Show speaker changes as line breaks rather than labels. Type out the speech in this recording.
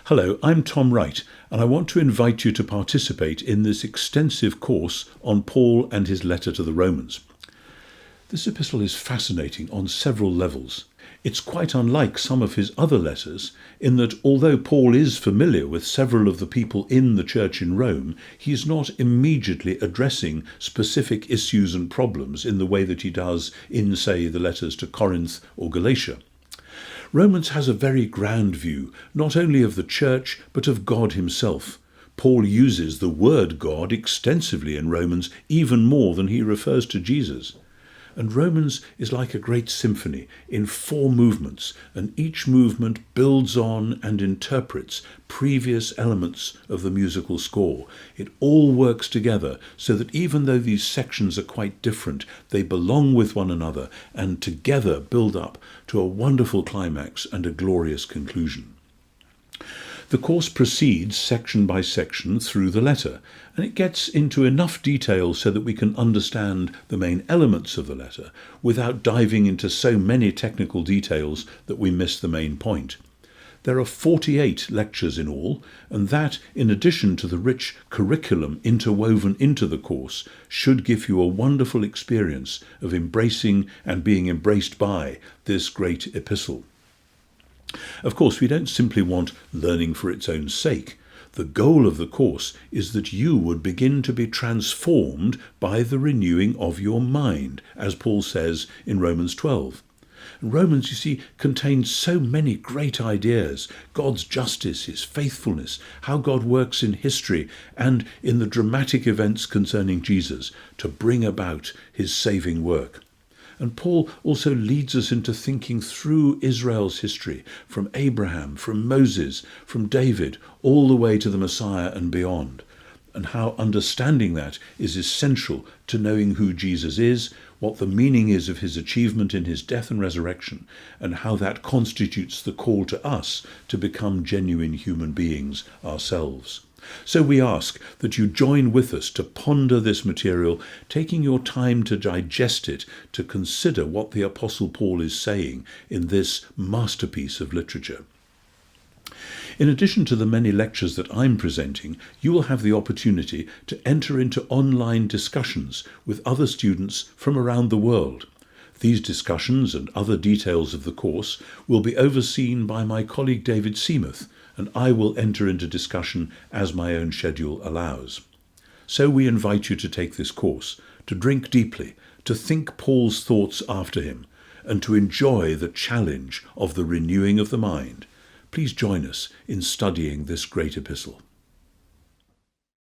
Hello, I'm Tom Wright, and I want to invite you to participate in this extensive course on Paul and his letter to the Romans. This epistle is fascinating on several levels. It's quite unlike some of his other letters in that although Paul is familiar with several of the people in the church in Rome, he's not immediately addressing specific issues and problems in the way that he does in, say, the letters to Corinth or Galatia. Romans has a very grand view, not only of the church, but of God himself. Paul uses the word God extensively in Romans, even more than he refers to Jesus. And Romans is like a great symphony in 4 movements, and each movement builds on and interprets previous elements of the musical score. It all works together so that even though these sections are quite different, they belong with one another and together build up to a wonderful climax and a glorious conclusion. The course proceeds section by section through the letter, and it gets into enough detail so that we can understand the main elements of the letter without diving into so many technical details that we miss the main point. There are 48 lectures in all, and that, in addition to the rich curriculum interwoven into the course, should give you a wonderful experience of embracing and being embraced by this great epistle. Of course, we don't simply want learning for its own sake. The goal of the course is that you would begin to be transformed by the renewing of your mind, as Paul says in Romans 12. Romans, you see, contains so many great ideas: God's justice, his faithfulness, how God works in history and in the dramatic events concerning Jesus to bring about his saving work. And Paul also leads us into thinking through Israel's history, from Abraham, from Moses, from David, all the way to the Messiah and beyond, and how understanding that is essential to knowing who Jesus is, what the meaning is of his achievement in his death and resurrection, and how that constitutes the call to us to become genuine human beings ourselves. So we ask that you join with us to ponder this material, taking your time to digest it, to consider what the Apostle Paul is saying in this masterpiece of literature. In addition to the many lectures that I'm presenting, you will have the opportunity to enter into online discussions with other students from around the world. These discussions and other details of the course will be overseen by my colleague David Seamuth, and I will enter into discussion as my own schedule allows. So we invite you to take this course, to drink deeply, to think Paul's thoughts after him, and to enjoy the challenge of the renewing of the mind. Please join us in studying this great epistle.